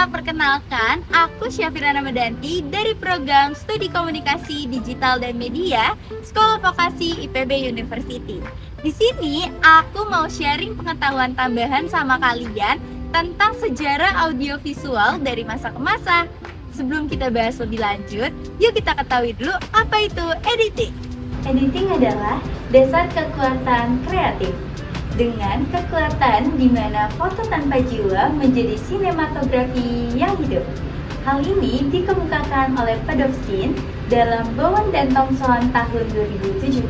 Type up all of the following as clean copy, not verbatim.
perkenalkan, aku Syafira Ramadanti dari program Studi Komunikasi Digital dan Media, Sekolah Vokasi IPB University. Di sini aku mau sharing pengetahuan tambahan sama kalian tentang sejarah audiovisual dari masa ke masa. Sebelum kita bahas lebih lanjut, yuk kita ketahui dulu apa itu editing. Editing adalah dasar kekuatan kreatif. Dengan kekuatan di mana foto tanpa jiwa menjadi sinematografi yang hidup. Hal ini dikemukakan oleh Pedovskin dalam Bowen dan Thompson tahun 2017.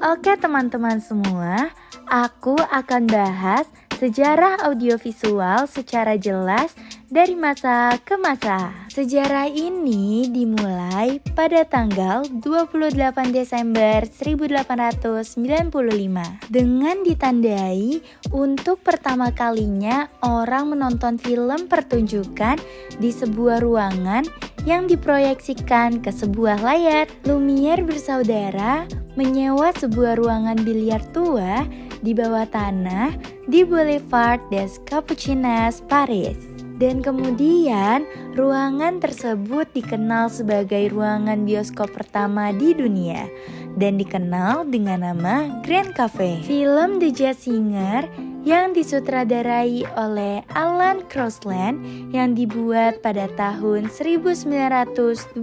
Oke teman-teman semua, aku akan bahas sejarah audiovisual secara jelas dari masa ke masa. Sejarah ini dimulai pada tanggal 28 Desember 1895 dengan ditandai untuk pertama kalinya orang menonton film pertunjukan di sebuah ruangan yang diproyeksikan ke sebuah layar. Lumière bersaudara menyewa sebuah ruangan biliar tua di bawah tanah di Boulevard des Capucines, Paris. Dan kemudian ruangan tersebut dikenal sebagai ruangan bioskop pertama di dunia dan dikenal dengan nama Grand Cafe. Film The Jazz Singer yang disutradarai oleh Alan Crosland yang dibuat pada tahun 1927.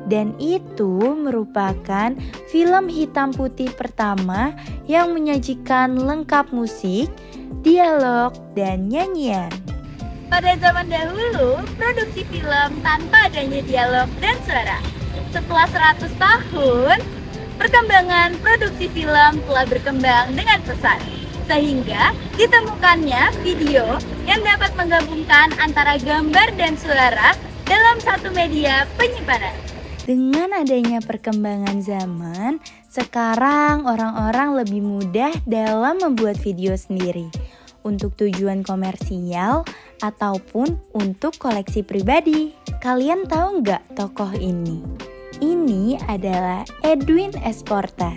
Dan itu merupakan film hitam putih pertama yang menyajikan lengkap musik, dialog, dan nyanyian. Pada zaman dahulu, produksi film tanpa adanya dialog dan suara. Setelah 100 tahun, perkembangan produksi film telah berkembang dengan pesat. Sehingga ditemukannya video yang dapat menggabungkan antara gambar dan suara dalam satu media penyimpanan. Dengan adanya perkembangan zaman, sekarang orang-orang lebih mudah dalam membuat video sendiri untuk tujuan komersial ataupun untuk koleksi pribadi. Kalian tahu nggak tokoh ini? Ini adalah Edwin S. Porter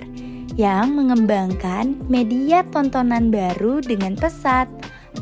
yang mengembangkan media tontonan baru dengan pesat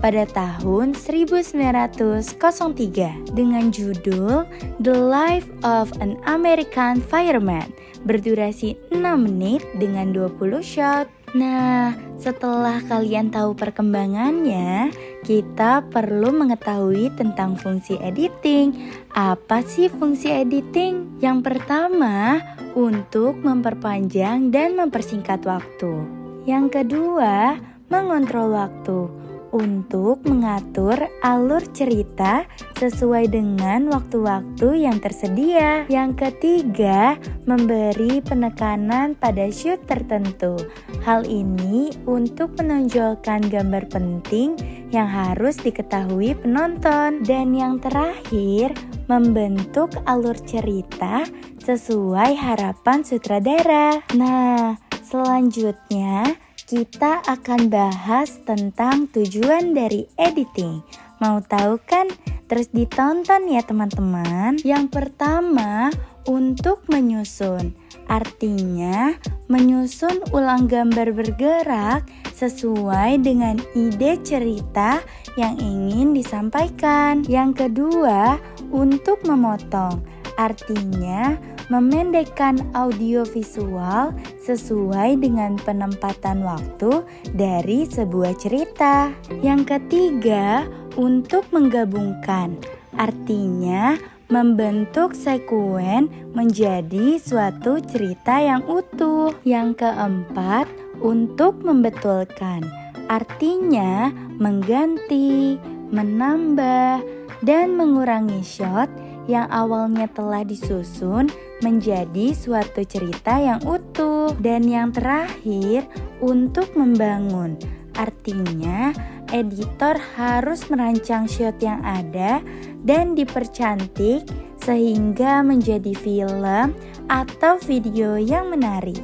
pada tahun 1903 dengan judul The Life of an American Fireman berdurasi 6 menit dengan 20 shot. Nah, setelah kalian tahu perkembangannya, kita perlu mengetahui tentang fungsi editing. Apa sih fungsi editing? Yang pertama, untuk memperpanjang dan mempersingkat waktu. Yang kedua, mengontrol waktu untuk mengatur alur cerita sesuai dengan waktu-waktu yang tersedia. Yang ketiga, memberi penekanan pada shoot tertentu. Hal ini untuk menonjolkan gambar penting yang harus diketahui penonton. Dan yang terakhir, membentuk alur cerita sesuai harapan sutradara. Nah, selanjutnya kita akan bahas tentang tujuan dari editing. Mau tahu kan? Terus ditonton ya teman-teman. Yang pertama, untuk menyusun. Artinya, menyusun ulang gambar bergerak sesuai dengan ide cerita yang ingin disampaikan. Yang kedua, untuk memotong. Artinya, memendekkan audio visual sesuai dengan penempatan waktu dari sebuah cerita. Yang ketiga, untuk menggabungkan. Artinya, membentuk sekuen menjadi suatu cerita yang utuh. Yang keempat, untuk membetulkan. Artinya, mengganti, menambah, dan mengurangi shot yang awalnya telah disusun menjadi suatu cerita yang utuh. Dan yang terakhir, untuk membangun. Artinya, editor harus merancang shot yang ada dan dipercantik sehingga menjadi film atau video yang menarik.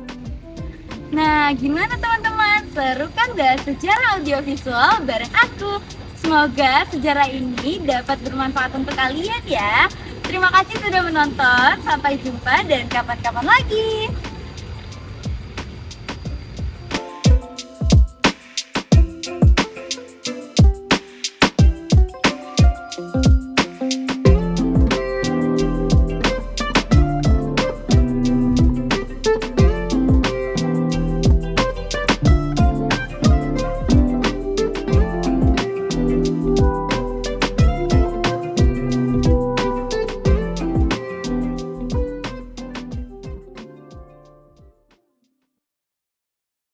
Nah, gimana teman-teman? Seru kan bahas sejarah audiovisual bareng aku? Semoga sejarah ini dapat bermanfaat untuk kalian ya. Terima kasih sudah menonton. Sampai jumpa dan kapan-kapan lagi.